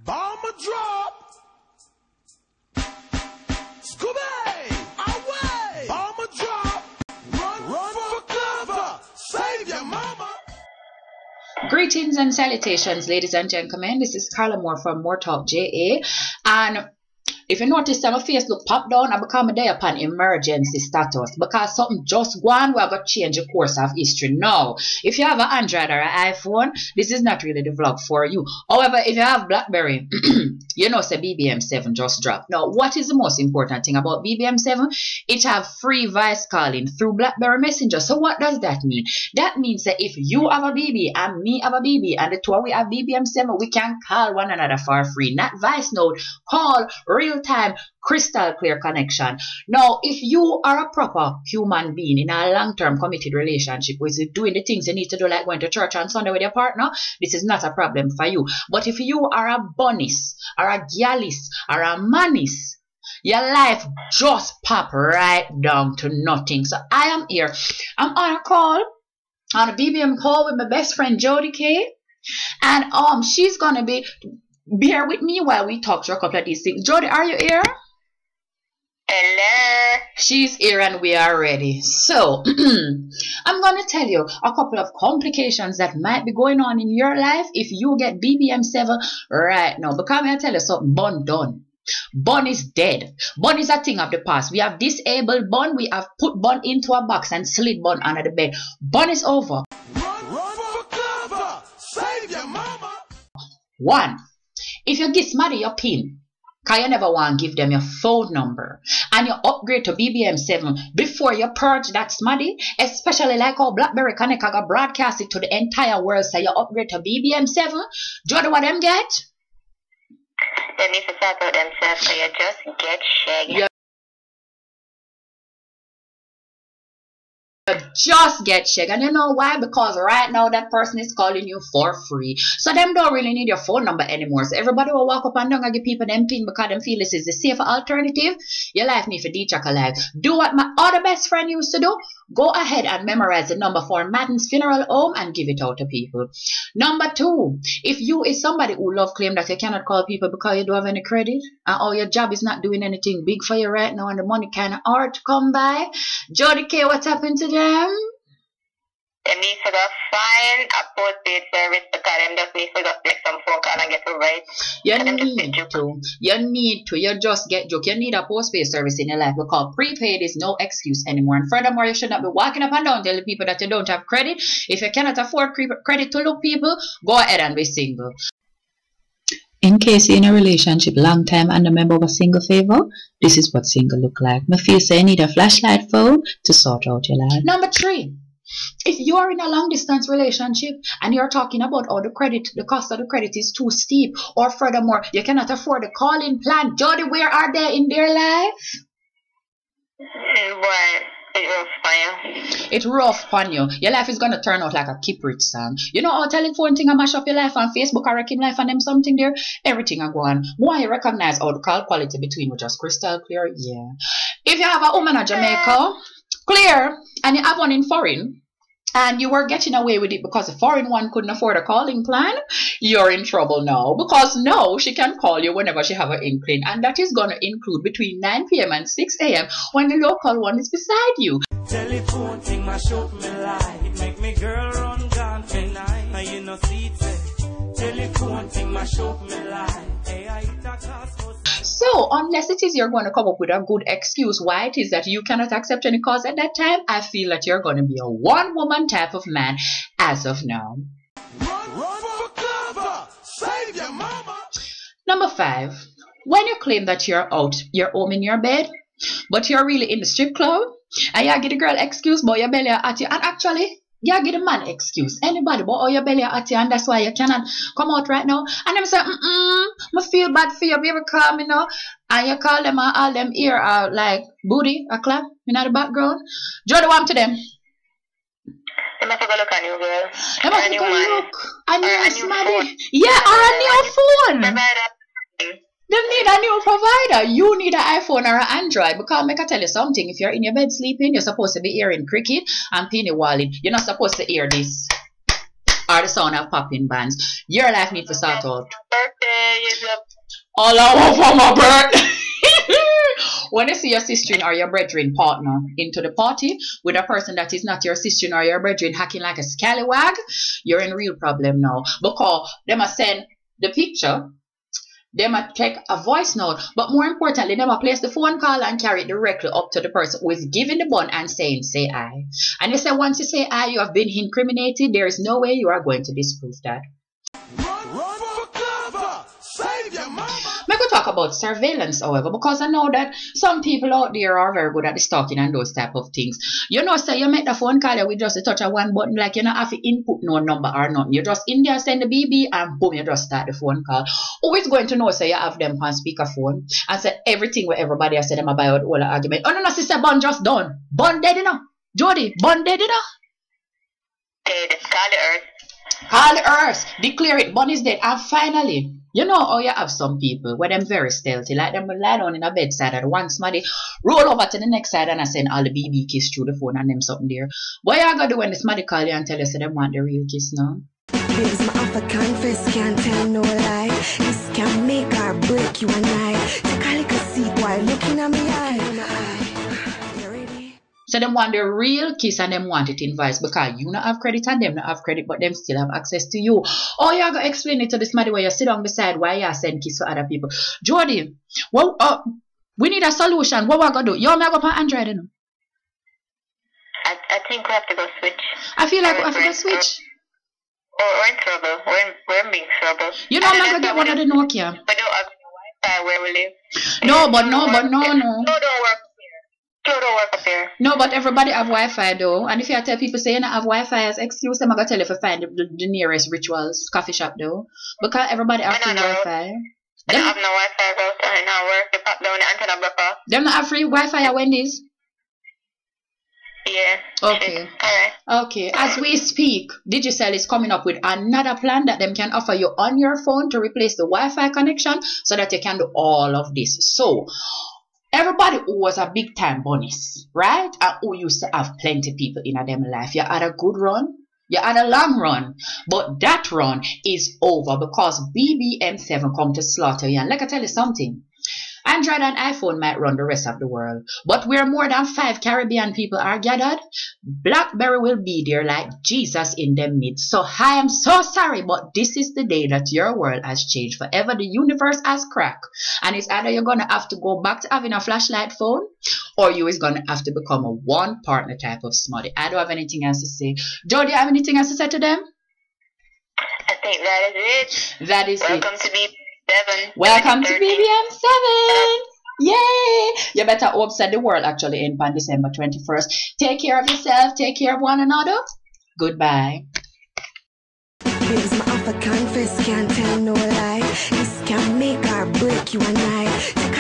Bomber drop. Scooby, away. Bomber drop. Run for cover. Save your mama. Greetings and salutations, ladies and gentlemen. This is Carla Moore from MooreTalkJa, and if you notice that my face look pop down, I become a day upon emergency status because something just gone. We're going to change the course of history now. If you have an Android or an iPhone, this is not really the vlog for you. However, if you have BlackBerry, you know, say BBM7 just dropped. Now, what is the most important thing about BBM7? It have free voice calling through BlackBerry Messenger. So what does that mean? That means that if you have a BB and me have a BB and the two of we have BBM7, we can call one another for free. Not voice note, call, real-time, crystal clear connection. Now, if you are a proper human being in a long-term committed relationship with doing the things you need to do, like going to church on Sunday with your partner, this is not a problem for you. But if you are a bunnist or a gallist or a manist, your life just pop right down to nothing. So I am here. I'm on a call, on a BBM call with my best friend Jody K. And she's gonna be bear with me while we talk through a couple of these things. Jody, are you here? Hello. She's here and we are ready. So I'm going to tell you a couple of complications that might be going on in your life if you get BBM7 right now. Because I'll tell you something, bun done. Bun is dead. Bun is a thing of the past. We have disabled bun. We have put bun into a box and slid bun under the bed. Bun is over. Run for cover. Save your mama. 1. If you give somebody your PIN, because you never want to give them your phone number, and you upgrade to BBM7 before you purge that smarty, especially like how BlackBerry Connect got broadcast it to the entire world, so you upgrade to BBM7, do you know what them get? They need to sort out themselves, so you just get shagged. Just get checked. And you know why? Because right now that person is calling you for free, so them don't really need your phone number anymore. So everybody will walk up and down and give people them pin because them feel this is the safer alternative. Your life need for D-Check alive. Do what my other best friend used to do. Go ahead and memorize the number for Madden's funeral home and give it out to people. Number 2, if you is somebody who love claim that you cannot call people because you don't have any credit and your job is not doing anything big for you right now and the money kind of hard to come by, Jody K, what's happened to them? They need to go find a postpaid service because them just need to go make some phone call and get it right. You need to. You just get joke. You need a postpaid service in your life because prepaid is no excuse anymore. And furthermore, you should not be walking up and down telling people that you don't have credit. If you cannot afford credit to look people, go ahead and be single. In case you're in a relationship long time and a member of a single favor, this is what single look like. Me feel say you need a flashlight phone to sort out your life. Number 3. If you are in a long distance relationship and you're talking about how the cost of the credit is too steep, or furthermore, you cannot afford a call-in plan, Jody, where are they in their life? Well, it's rough for you. It's rough on you. Your life is going to turn out like a Keep Rich song. You know how telephone thing I mash up your life on Facebook or Wrecking Life and them something there? Everything I go on. Why you recognize how the call quality between you just crystal clear? Yeah. If you have a woman in Jamaica, clear, and you have one in foreign, and you were getting away with it because the foreign one couldn't afford a calling plan, you're in trouble now. Because now she can call you whenever she have an inkling. And that is going to include between 9 p.m. and 6 a.m. when the local one is beside you. Telephone thing mash up me life. It make me girl run gone tonight. And you know see it. Telephone thing mash up me life. So, unless it is you're going to come up with a good excuse why it is that you cannot accept any cause at that time, I feel that you're going to be a one-woman type of man as of now. Run for cover. Save your mama. Number 5. When you claim that you're home in your bed, but you're really in the strip club, and you get the girl excuse about your belly at you, and actually, you get a man excuse. Anybody but your belly at you, and that's why you cannot come out right now. And them say, I feel bad for you, baby, come, you know. And you call them all them ear like booty, a clap, in the background. Jody, what to them? They must go look at you, girl. They must go look. A new phone. Yeah, or a new phone. They need a new provider. You need an iPhone or an Android. Because I can tell you something. If you're in your bed sleeping, you're supposed to be hearing cricket and penny walling. You're not supposed to hear this or the sound of popping bands. Your life needs to sort out. All I want for my birthday. When you see your sister or your brethren partner into the party with a person that is not your sister or your brethren hacking like a scallywag, you're in real problem now. Because they must send the picture, they must take a voice note, but more importantly, they must place the phone call and carry it directly up to the person who is giving the bun and saying, say I. And they say once you say I, you have been incriminated. There is no way you are going to disprove that. Run for cover! Save your mama! We could talk about surveillance, however, because I know that some people out there are very good at the stalking and those type of things. You know, say you make the phone call with just a touch of one button, like you don't have to input no number or nothing. You just in there send the BB and boom, you just start the phone call. Who is going to know, say you have them on speakerphone and say everything where everybody has said them about all the argument. Oh no, sister, bun just done. Bun dead enough. Jody, bun dead enough. Dead. Call the earth. Call the earth. Declare it. Bun is dead. And finally, you know how you have some people where them very stealthy, like them will lie down in a bedside and one somebody roll over to the next side and I send all the BB kiss through the phone and them something there. What you gonna do when the somebody call you and tell you so them want the real kiss now? Babes, my offer confess, can't tell no lie. This can make or break you and I. Take a little seat while looking at me eye. You ready? So them want the real kiss and them want it in vice because you not have credit and them not have credit, but them still have access to you. Or you gotta explain it to this somebody where you sit down beside why you send kiss to other people. Jody, well, we need a solution. What we gonna do? You may go on Android, you know? I think we have to go switch. I feel like we have to go switch. We're in trouble. We're in big trouble. You know, I'm not gonna get one of the Nokia. We don't have Wi-Fi where we live. No, but no. No, don't work up here. Slow don't work up here. No, but everybody have Wi-Fi though. And if you tell people say you don't have Wi-Fi as excuse, I'm gonna tell you to find the nearest rituals coffee shop though. Because everybody have free Wi-Fi. I don't have no Wi-Fi router in our work. You pop down the antenna blocker. Them not have free Wi-Fi at Wendy's? Yeah. Okay. Alright. Okay. As we speak, Digicel is coming up with another plan that them can offer you on your phone to replace the Wi-Fi connection so that you can do all of this. So, everybody who was a big time bonus, right? And who used to have plenty people in them life. You had a good run. You had a long run. But that run is over because BBM7 come to slaughter you. And let me tell you something. Android and iPhone might run the rest of the world, but where more than 5 Caribbean people are gathered, BlackBerry will be there like Jesus in their midst. So I am so sorry, but this is the day that your world has changed forever. The universe has cracked, and it's either you're gonna have to go back to having a flashlight phone, or you is gonna have to become a one partner type of smutty. I don't have anything else to say. Joe, do you have anything else to say to them? I think that is it. That is Welcome it. to BBM7. Welcome to BBM7. Yay! You better hope that the world actually ends on December 21st. Take care of yourself. Take care of one another. Goodbye. Babes, my offer confess, can't tell no lie. This can make or break you and I.